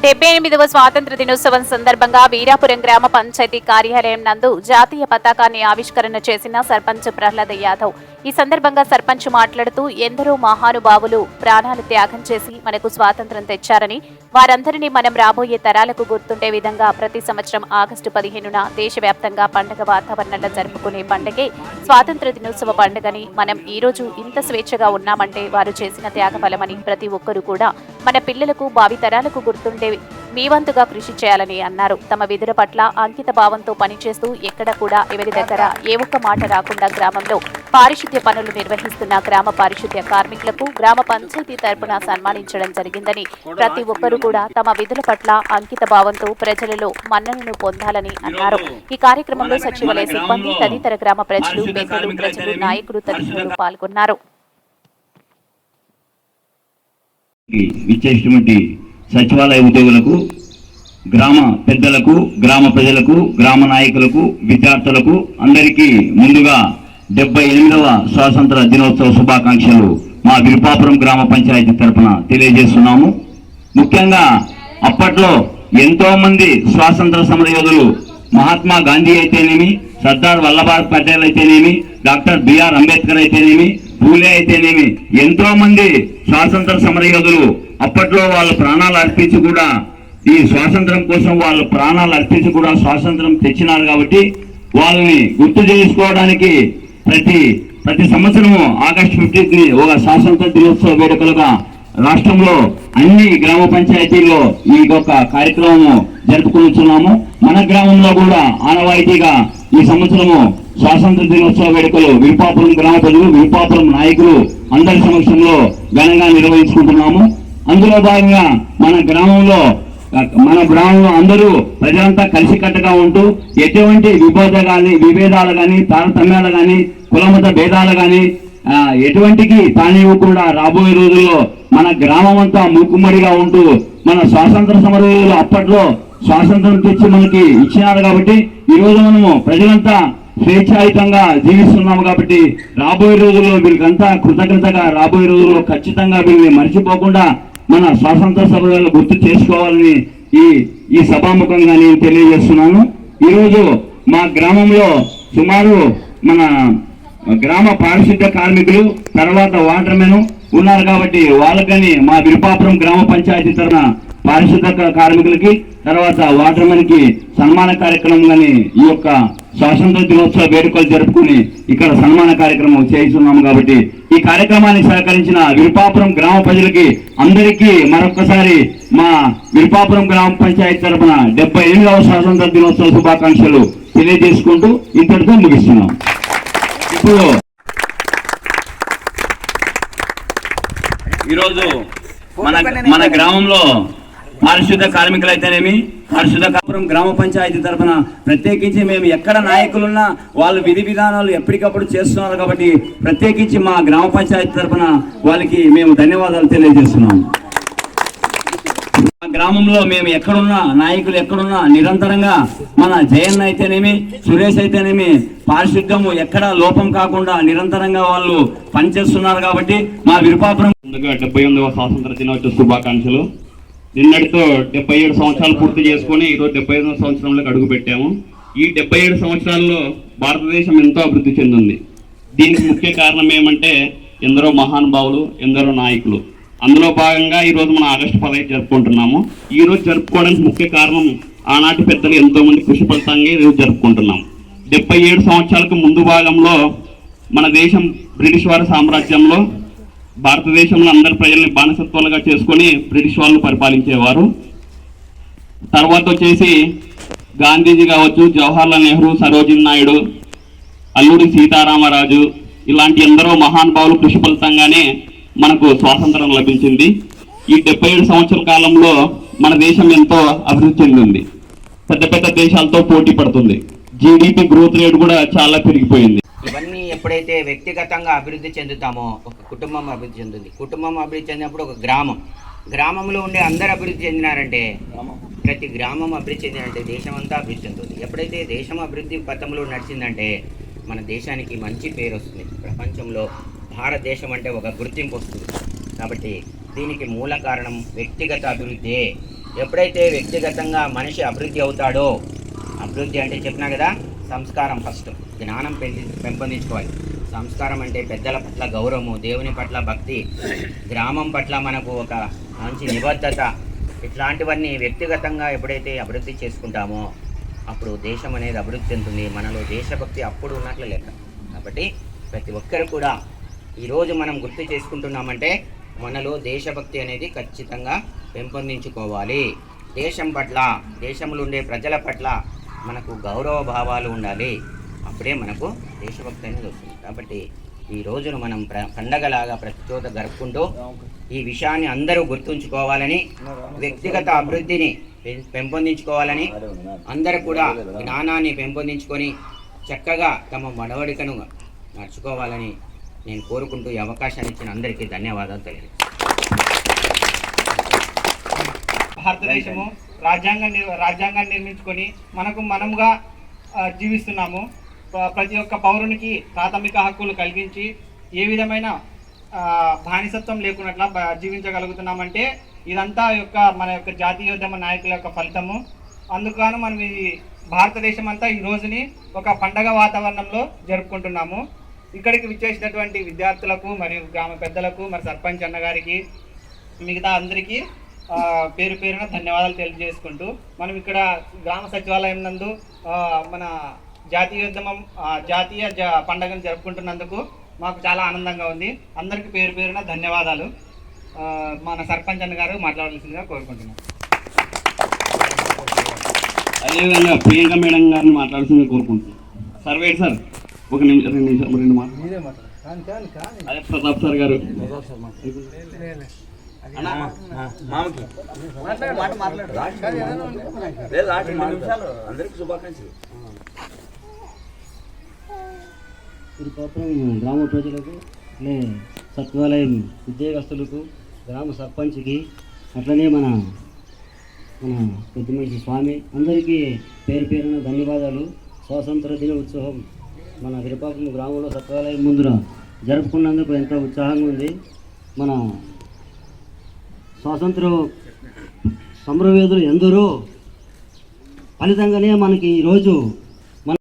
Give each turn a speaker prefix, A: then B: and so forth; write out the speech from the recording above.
A: 78వ స్వాతంత్ర దినోత్సవం సందర్భంగా వీరాపురం గ్రామ పంచాయతీ కార్యాలయం నందు జాతీయ పతాకాన్ని ఆవిష్కరణ చేసిన సర్పంచ్ ప్రహ్లాద యాదవ్. ఈ సందర్భంగా సర్పంచ్ మాట్లాడుతూ ఎందరో మహానుభావులు ప్రాణాలు త్యాగం చేసి మనకు స్వాతంత్ర్యం తెచ్చారని, వారందరినీ మనం రాబోయే తరాలకు గుర్తుండే విధంగా ప్రతి సంవత్సరం ఆగస్టు 15న దేశవ్యాప్తంగా పండుగ వాతావరణంలో జరుపుకునే పండుగే స్వాతంత్ర దినోత్సవ పండుగని, మనం ఈ రోజు ఇంత స్వేచ్ఛగా ఉన్నామంటే వారు చేసిన త్యాగఫలమని, ప్రతి ఒక్కరూ కూడా మన పిల్లలకు భావితరాలకు గుర్తుండే మీ వంతుగా కృషి చేయాలని అన్నారు. తమ విధుల పట్ల అంకిత భావంతో పనిచేస్తూ ఎక్కడ కూడా ఎవరి దగ్గర ఏ ఒక్క మాట రాకుండా గ్రామంలో పారిశుద్ధ్య పనులు నిర్వహిస్తున్న గ్రామ పారిశుద్ధ్య కార్మికులకు గ్రామ పంచాయతీ తరపున సన్మానించడం జరిగిందని, ప్రతి ఒక్కరూ కూడా తమ విధుల పట్ల అంకిత భావంతో ప్రజలలో మన్ననను పొందాలని అన్నారు. ఈ కార్యక్రమంలో సచివాలయ సిబ్బంది, తదితర గ్రామ ప్రజలు, పెద్దలు, ప్రజలు, నాయకులు తదితరులు పాల్గొన్నారు.
B: సచివాలయ ఉద్యోగులకు, గ్రామ పెద్దలకు, గ్రామ ప్రజలకు, గ్రామ నాయకులకు, విద్యార్థులకు అందరికీ ముందుగా 78వ స్వాతంత్ర దినోత్సవ శుభాకాంక్షలు మా విరుపాపురం గ్రామ పంచాయతీ తరఫున తెలియజేస్తున్నాము. ముఖ్యంగా అప్పట్లో ఎంతో మంది స్వాతంత్ర సమరయోధులు, మహాత్మా గాంధీ అయితేనేమి, సర్దార్ వల్లభాయ్ పటేల్ అయితేనేమి, డాక్టర్ బిఆర్ అంబేద్కర్ అయితేనేమి, పూలే అయితేనేమి, ఎంతో మంది స్వాతంత్ర సమరయోధులు అప్పట్లో వాళ్ళ ప్రాణాలు అర్పించి కూడా ఈ స్వాతంత్రం కోసం వాళ్ళ ప్రాణాలు అర్పించి కూడా స్వాతంత్రం తెచ్చినారు. కాబట్టి వాళ్ళని గుర్తు చేసుకోవడానికి ప్రతి సంవత్సరము ఆగస్టు 15ని ఒక స్వాతంత్ర దినోత్సవ వేడుకలుగా రాష్ట్రంలో అన్ని గ్రామ పంచాయతీల్లో ఈ యొక్క కార్యక్రమము జరుపుకుంటున్నాము. మన గ్రామంలో కూడా ఆనవాయితీగా ఈ సంవత్సరము స్వాతంత్ర దినోత్సవ వేడుకలు విరుపాపురం గ్రామ ప్రజలు, విరుపాపురం నాయకులు అందరి సమక్షంలో ఘనంగా నిర్వహించుకుంటున్నాము. అందులో భాగంగా మన గ్రామంలో అందరూ ప్రజలంతా కలిసికట్టుగా ఉంటూ ఎటువంటి విభేదాలు కానీ తారతమ్యాలు కానీ కులమత భేదాలు కానీ ఎటువంటికి తానివ్వకుండా రాబోయే రోజుల్లో మన గ్రామం అంతా మూకుమ్మడిగా ఉంటూ మన స్వాతంత్ర సమరయోధులు అప్పట్లో స్వాతంత్రం తెచ్చి మనకి ఇచ్చినారు. కాబట్టి ఈ రోజు మనము ప్రజలంతా స్వేచ్ఛాయుతంగా జీవిస్తున్నాము. కాబట్టి రాబోయే రోజుల్లో వీళ్ళకంతా కృతజ్ఞతగా రాబోయే రోజుల్లో ఖచ్చితంగా వీళ్ళని మర్చిపోకుండా మన స్వాతంత్ర సమరయోధులు గుర్తు చేసుకోవాలని ఈ సభాముఖంగా నేను తెలియజేస్తున్నాను. ఈరోజు మా గ్రామంలో సుమారు మన గ్రామ పారిశుద్ధ్య కార్మికులు, తర్వాత వాటర్మెన్ ఉన్నారు. కాబట్టి వాళ్ళకని మా విరుపాపురం గ్రామ పంచాయతీ తరఫున పారిశుద్ధ్య కార్మికులకి, తర్వాత వాటర్మెన్ కి సన్మాన కార్యక్రమం కానీ ఈ యొక్క స్వాతంత్ర దినోత్సవ వేడుకలు జరుపుకుని ఇక్కడ సన్మాన కార్యక్రమం చేస్తున్నాము. కాబట్టి ఈ కార్యక్రమాన్ని సహకరించిన విరుపాపురం గ్రామ ప్రజలకి అందరికీ మరొక్కసారి మా విరుపాపురం గ్రామ పంచాయతీ తరఫున 78వ స్వాతంత్ర దినోత్సవ శుభాకాంక్షలు తెలియజేసుకుంటూ ఇంతటితో ముగిస్తున్నాం. ఇప్పుడు ఈరోజు మన గ్రామంలో పారిశుద్ధ కార్మికులు అయితేనేమి, పారిశుద్ధపురం గ్రామ పంచాయతీ తరఫున ప్రత్యేకించి మేము ఎక్కడ నాయకులున్నా వాళ్ళు విధి విధానాలు ఎప్పటికప్పుడు చేస్తున్నారు. కాబట్టి ప్రత్యేకించి మా గ్రామ పంచాయతీ తరఫున వాళ్ళకి మేము ధన్యవాదాలు తెలియజేస్తున్నాము. మా గ్రామంలో మేము ఎక్కడున్నా, నాయకులు ఎక్కడున్నా నిరంతరంగా మన జయన్ అయితేనేమి, సురేష్ అయితేనేమి పారిశుద్ధ్యము ఎక్కడ లోపం కాకుండా నిరంతరంగా వాళ్ళు పనిచేస్తున్నారు. కాబట్టి మా విరుపాపురం 78వ స్వాతంత్ర దినోత్సవ శుభాకాంక్షలు. నిన్నటితో 77 సంవత్సరాలు పూర్తి చేసుకొని ఈరోజు 75వ సంవత్సరంలోకి అడుగు పెట్టాము. ఈ 77 సంవత్సరాల్లో భారతదేశం ఎంతో అభివృద్ధి చెందింది. దీనికి ముఖ్య కారణం ఏమంటే ఎందరో మహానుభావులు, ఎందరో నాయకులు. అందులో భాగంగా ఈరోజు మనం ఆగస్టు 15 జరుపుకుంటున్నాము. ఈ రోజు జరుపుకోవడానికి ముఖ్య కారణం ఆనాటి పెద్దలు ఎంతో మంది కృషి ఫలితంగా ఈరోజు జరుపుకుంటున్నాం. 77 సంవత్సరాలకు ముందు భాగంలో మన దేశం బ్రిటిష్ వారి సామ్రాజ్యంలో భారతదేశంలో అందరి ప్రజల్ని బానిసత్వాలుగా చేసుకొని బ్రిటిష్ వాళ్ళు పరిపాలించేవారు. తర్వాత వచ్చేసి గాంధీజీ కావచ్చు, జవహర్లాల్ నెహ్రూ, సరోజిని నాయుడు, అల్లూరి సీతారామరాజు ఇలాంటి ఎందరో మహానుభావులు కృషి ఫలితంగానే మనకు స్వాతంత్రం లభించింది. ఈ 77 సంవత్సరాల కాలంలో మన దేశం ఎంతో అభివృద్ధి చెందింది. పెద్ద పెద్ద దేశాలతో పోటీ పడుతుంది. జీడిపి గ్రోత్ రేట్ కూడా చాలా పెరిగిపోయింది.
C: ఇవన్నీ ఎప్పుడైతే వ్యక్తిగతంగా అభివృద్ధి చెందుతామో ఒక కుటుంబం అభివృద్ధి చెందుతుంది. కుటుంబం అభివృద్ధి చెందినప్పుడు ఒక గ్రామంలో ఉండే అందరు అభివృద్ధి చెందినారంటే, ప్రతి గ్రామం అభివృద్ధి చెందినంటే దేశం అంతా అభివృద్ధి చెందుతుంది. ఎప్పుడైతే దేశం అభివృద్ధి పథంలో నడిచిందంటే మన దేశానికి మంచి పేరు వస్తుంది. ప్రపంచంలో భారతదేశం అంటే ఒక గుర్తింపు వస్తుంది. కాబట్టి దీనికి మూల కారణం వ్యక్తిగత అభివృద్ధి. ఎప్పుడైతే వ్యక్తిగతంగా మనిషి అభివృద్ధి అవుతాడో, అభివృద్ధి అంటే చెప్పినా కదా, సంస్కారం ఫస్ట్, జ్ఞానం పెంపొందించుకోవాలి. సంస్కారం అంటే పెద్దల పట్ల గౌరవము, దేవుని పట్ల భక్తి, గ్రామం పట్ల మనకు ఒక మంచి నిబద్ధత, ఇట్లాంటివన్నీ వ్యక్తిగతంగా ఎప్పుడైతే అభివృద్ధి చేసుకుంటామో అప్పుడు దేశం అనేది అభివృద్ధి చెందుతుంది. మనలో దేశభక్తి అప్పుడు ఉన్నట్లు లెక్క. కాబట్టి ప్రతి ఒక్కరు కూడా ఈరోజు మనం గుర్తు చేసుకుంటున్నామంటే మనలో దేశభక్తి అనేది ఖచ్చితంగా పెంపొందించుకోవాలి. దేశం పట్ల, దేశంలో ఉండే ప్రజల పట్ల మనకు గౌరవ భావాలు ఉండాలి. అప్పుడే మనకు దేశభక్తి అనేది వస్తుంది. కాబట్టి ఈ రోజును మనం పండగలాగా ప్రతి చోట జరుపుకుంటూ ఈ విషయాన్ని అందరూ గుర్తుంచుకోవాలని, వ్యక్తిగత అభివృద్ధిని పెంపొందించుకోవాలని, అందరూ కూడా జ్ఞానాన్ని పెంపొందించుకొని చక్కగా తమ నడవడికను నడుచుకోవాలని నేను కోరుకుంటూ ఈ అవకాశాన్ని ఇచ్చిన అందరికీ ధన్యవాదాలు తెలియజేస్తాను.
D: భారతదేశము రాజ్యాంగాన్ని నిర్మించుకొని మనముగా జీవిస్తున్నాము. ప్రతి ఒక్క పౌరునికి ప్రాథమిక హక్కులు కలిగించి ఏ విధమైన బానిసత్వం లేకున్నట్లా జీవించగలుగుతున్నామంటే ఇదంతా మన యొక్క జాతీయోద్యమ నాయకుల యొక్క ఫలితము. అందుకని మనం ఈ భారతదేశం అంతా ఈ రోజుని ఒక పండగ వాతావరణంలో జరుపుకుంటున్నాము. ఇక్కడికి విచ్చేసినటువంటి విద్యార్థులకు మరియు గ్రామ పెద్దలకు, మరి సర్పంచ్ అన్నగారికి, మిగతా అందరికీ పేరు పేరున ధన్యవాదాలు తెలియజేసుకుంటూ మనం ఇక్కడ గ్రామ సచివాలయం నందు మన జాతీయ పండుగను జరుపుకుంటున్నందుకు మాకు చాలా ఆనందంగా ఉంది. అందరికీ పేరు పేరున ధన్యవాదాలు. మన సర్పంచ్ అన్న గారు మాట్లాడాల్సిందిగా కోరుకుంటున్నాం.
B: అదేవిధంగా ప్రియాంక మేడం గారిని మాట్లాడాల్సిందిగా కోరుకుంటున్నాం. సర్వేర్ సార్ ఒక నిమిషం, రెండు మాటలు. అదే ప్రతాప్ సార్ గారు.
C: అందరికీ శుభాకాంక్షలు.
E: ఇరుపాత్రం గ్రామ ప్రజలకు, సచివాలయం ఉద్యోగస్తులకు, గ్రామ సర్పంచ్కి, అట్లనే మన పెద్ద మనిషి స్వామి అందరికీ పేరు పేరున ధన్యవాదాలు. స్వాతంత్ర దిన ఉత్సవం మన విరుపాత్రం గ్రామంలో సచివాలయం ముందున జరుపుకున్నందుకు ఎంతో ఉత్సాహంగా ఉంది. మన స్వాతంత్ర సమరవేదులు ఎందరో ఫలితంగానే మనకి ఈరోజు